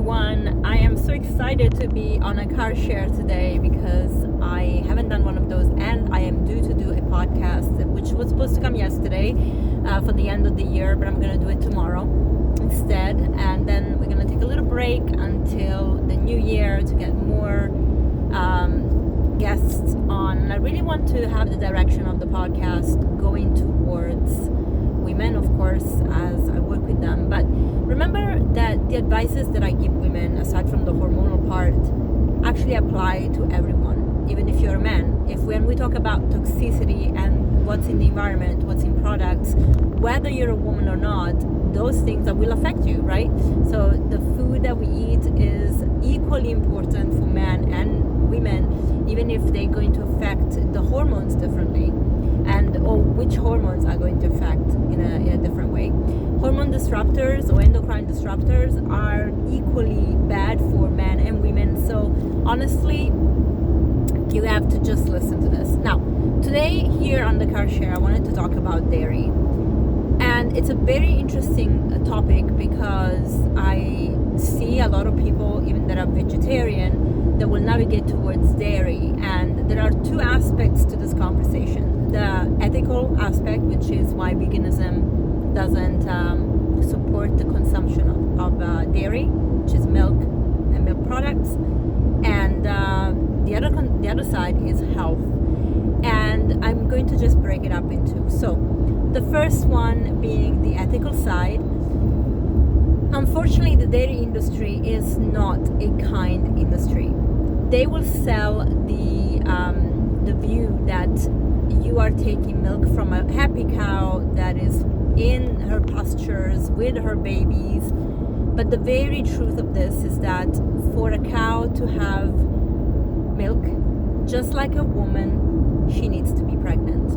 everyone. I am so excited to be on a car share today because I haven't done one of those, and I am due to do a podcast which was supposed to come yesterday for the end of the year, but I'm going to do it tomorrow instead, and then we're going to take a little break until the new year to get more guests on. And I really want to have the direction of the podcast going towards women, of course, as I work with them. But remember that the advices that I give women, aside from the hormonal part, actually apply to everyone, even if you're a man. When we talk about toxicity and what's in the environment, what's in products, whether you're a woman or not, those things that will affect you, right? So the food that we eat is equally important for men and women, even if they're going to affect the hormones differently, or which hormones are going to affect in a different way. Hormone disruptors or endocrine disruptors are equally bad for men and women. So honestly, you have to just listen to this. Now, today here on the car share, I wanted to talk about dairy. And it's a very interesting topic because I see a lot of people, even that are vegetarian, that will navigate towards dairy. And there are two aspects to this conversation. The ethical aspect, which is why veganism doesn't support the consumption of dairy, which is milk and milk products. And the other side is health. And I'm going to just break it up in two. So the first one being the ethical side. Unfortunately, the dairy industry is not a kind industry. They will sell the view that you are taking milk from a happy cow that is in her pastures with her babies. But the very truth of this is that for a cow to have milk, just like a woman, she needs to be pregnant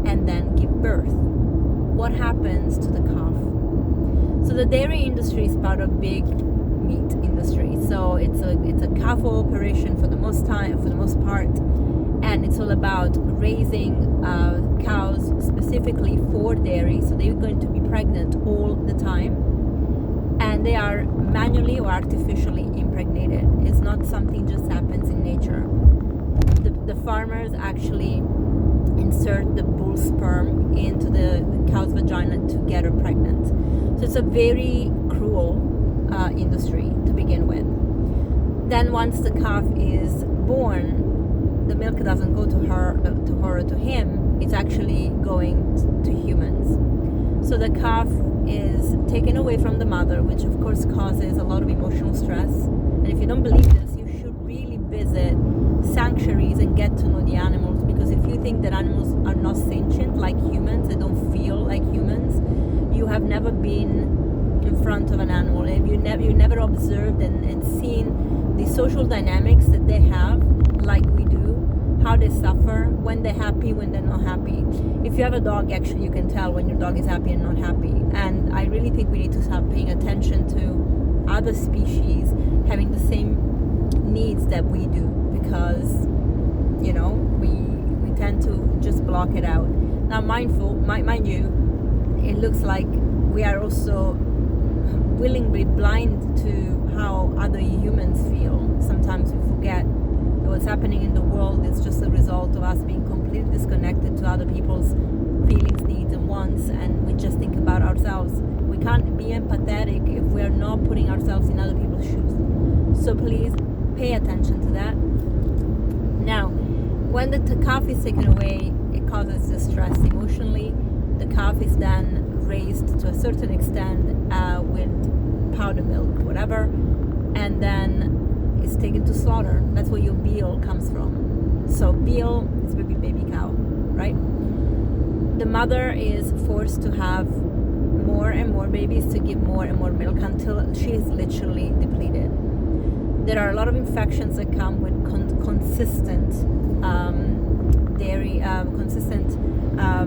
and then give birth. What happens to the calf? So the dairy industry is part of big meat industry. So it's a calf operation for the most part, and it's all about raising cows specifically for dairy. So they're going to be pregnant all the time, and they are manually or artificially impregnated. It's not something just happens in nature. The farmers actually insert the bull sperm into the cow's vagina to get her pregnant. So it's a very cruel industry to begin with. Then once the calf is born, the milk doesn't go to her or to him. It's actually going to humans. So the calf is taken away from the mother, which of course causes a lot of emotional stress. And if you don't believe this, you should really visit sanctuaries and get to know the animals, because if you think that animals are not sentient like humans, they don't feel like humans, you have never been in front of an animal, and you never observed and seen the social dynamics that they have like we do, how they suffer, when they're happy, when they're not happy. If you have a dog, actually you can tell when your dog is happy and not happy. And I really think we need to start paying attention to other species having the same needs that we do, because we tend to just block it out. Now mind you, it looks like we are also willingly blind to how other humans feel. Sometimes we forget that what's happening in the world is just a result of us being completely disconnected to other people's feelings, needs and wants, and we just think about ourselves. We can't be empathetic if we are not putting ourselves in other people's shoes. So please pay attention to that. Now, when the calf is taken away, it causes distress emotionally. The calf is then raised to a certain extent with powder milk, whatever, and then it's taken to slaughter. That's where your veal comes from. So veal is baby cow, right? The mother is forced to have more and more babies to give more and more milk until she is literally depleted. There are a lot of infections that come with consistent dairy,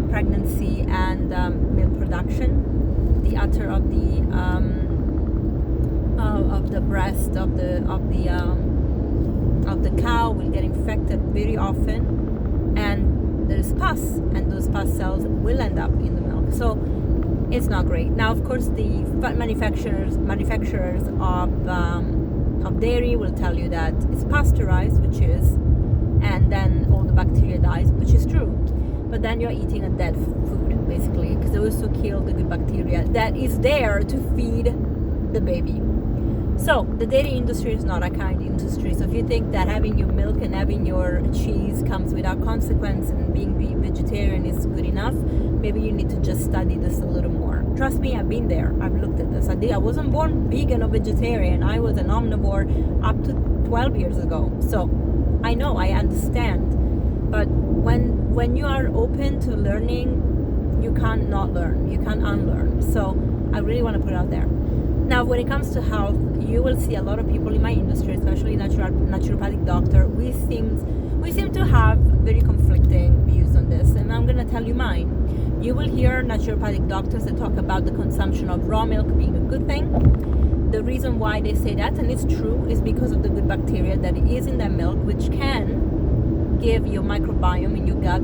pregnancy and milk production. The udder of the breast of the cow will get infected very often, and there is pus, and those pus cells will end up in the milk. So It's not great. Now, of course, the fat manufacturers of dairy will tell you that it's pasteurized, which is, and then all the bacteria dies, which is true. But then you're eating a dead food, basically, because they also kill the good bacteria that is there to feed the baby. So the dairy industry is not a kind industry. So if you think that having your milk and having your cheese comes without consequence and being vegetarian is good enough, maybe you need to just study this a little more. Trust me, I've been there. I've looked at this. I wasn't born vegan or vegetarian. I was an omnivore up to 12 years ago. So I know, I understand. But when you are open to learning, you can't not learn. You can't unlearn. So I really want to put it out there. Now, when it comes to health, you will see a lot of people in my industry, especially naturopathic doctor. We seem to have very conflicting views on this, and I'm going to tell you mine. You will hear naturopathic doctors that talk about the consumption of raw milk being a good thing. The reason why they say that, and it's true, is because of the good bacteria that is in that milk, which can give your microbiome in your gut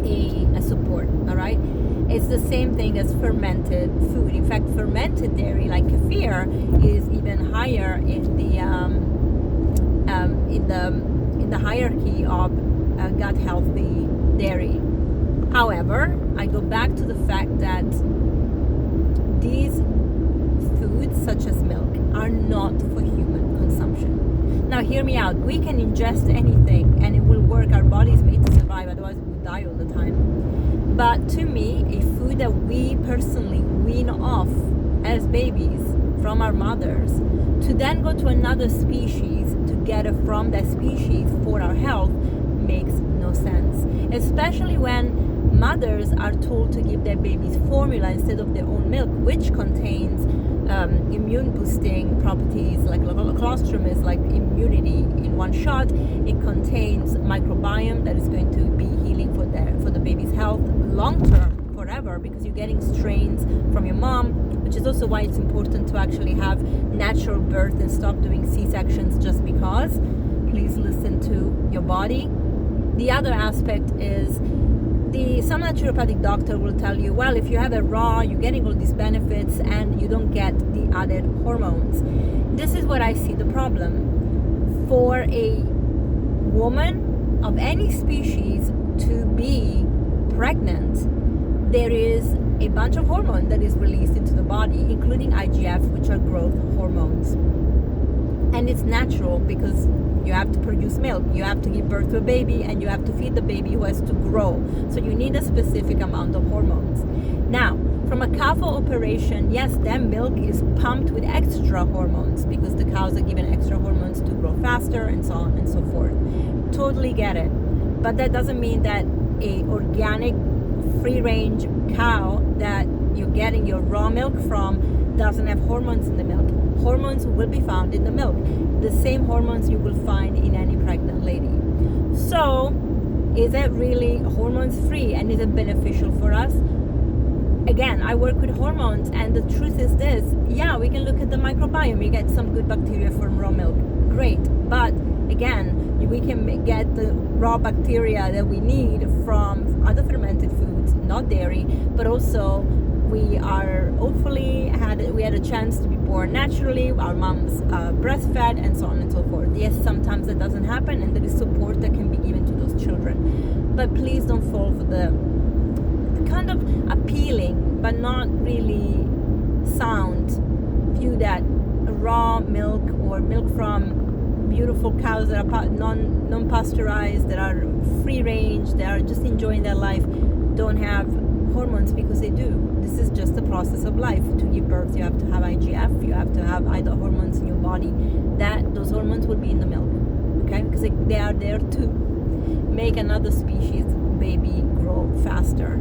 a support, all right? It's the same thing as fermented food. In fact, fermented dairy, like kefir, is even higher in the hierarchy of gut healthy dairy. However, I go back to the fact that these foods, such as milk, are not for human consumption. Now, hear me out. We can ingest anything, and it will work. Our body is made to survive. Otherwise, we would die all the time. But to me, a food that we personally wean off as babies from our mothers, to then go to another species to get it from that species for our health, makes no sense. Especially when mothers are told to give their babies formula instead of their own milk, which contains immune boosting properties, like colostrum is like immunity in one shot. It contains microbiome that is going to be healing for the baby's health long term, forever, because you're getting strains from your mom, which is also why it's important to actually have natural birth and stop doing C-sections just because. Please listen to your body. The other aspect is some naturopathic doctor will tell you, well, if you have a raw, you're getting all these benefits and you don't get the added hormones. This is what I see the problem. For a woman of any species to be pregnant, there is a bunch of hormone that is released into the body, including IGF, which are growth hormones. And it's natural because you have to produce milk, you have to give birth to a baby, and you have to feed the baby who has to grow. So you need a specific amount of hormones. Now, from a cow operation, yes, that milk is pumped with extra hormones because the cows are given extra hormones to grow faster and so on and so forth. Totally get it. But that doesn't mean that a organic, free-range cow that you're getting your raw milk from doesn't have hormones in the milk. Hormones will be found in the milk. The same hormones you will find in any pregnant lady. So, is it really hormones free and is it beneficial for us? Again, I work with hormones, and the truth is this: yeah, we can look at the microbiome. You get some good bacteria from raw milk. Great. But again, we can get the raw bacteria that we need from other fermented foods, not dairy, but also we had a chance to be born naturally, our moms breastfed, and so on and so forth. Yes, sometimes that doesn't happen, and there is support that can be given to those children. But please don't fall for the kind of appealing but not really sound view that raw milk or milk from beautiful cows that are non-pasteurized, that are free range, that are just enjoying their life, don't have hormones, because they do. This is just the process of life. To give birth, you have to have IGF, you have to have other hormones in your body. Those hormones will be in the milk, okay? Because they are there to make another species baby grow faster.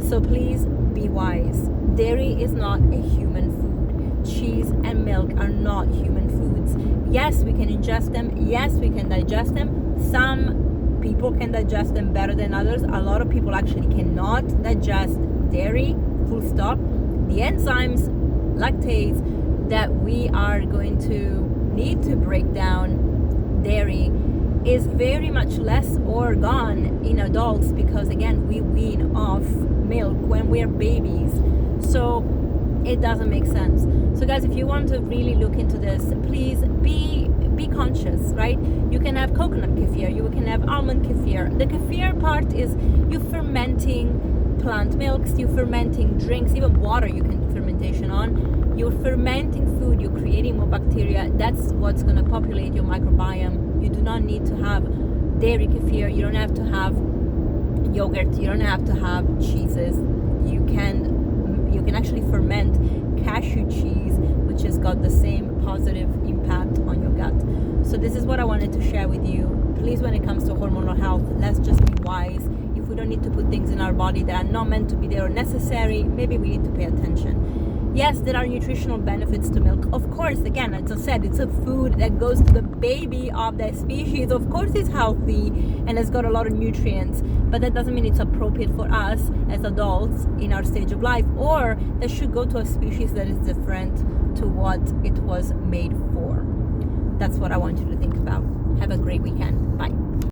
So please be wise. Dairy is not a human food. Cheese and milk are not human foods. Yes, we can ingest them. Yes, we can digest them. Some people can digest them better than others. A lot of people actually cannot digest dairy, full stop. The enzymes, lactase, that we are going to need to break down dairy is very much less or gone in adults, because again, we wean off milk when we're babies. So it doesn't make sense. So guys, if you want to really look into this, please be conscious, right? You can have coconut kefir, you can have almond kefir. The kefir part is you fermenting plant milks, you fermenting drinks, even water you can do fermentation on. You're fermenting food, you're creating more bacteria. That's what's going to populate your microbiome. You do not need to have dairy kefir, you don't have to have yogurt, you don't have to have cheeses. You can actually ferment cashew cheese, which has got the same positive impact on your gut. So this is what I wanted to share with you. Please, when it comes to hormonal health, let's just be wise. If we don't need to put things in our body that are not meant to be there or necessary, maybe we need to pay attention. Yes, there are nutritional benefits to milk. Of course, again, as I said, it's a food that goes to the baby of that species. Of course, it's healthy and has got a lot of nutrients, but that doesn't mean it's appropriate for us as adults in our stage of life, or that should go to a species that is different to what it was made for. That's what I want you to think about. Have a great weekend. Bye.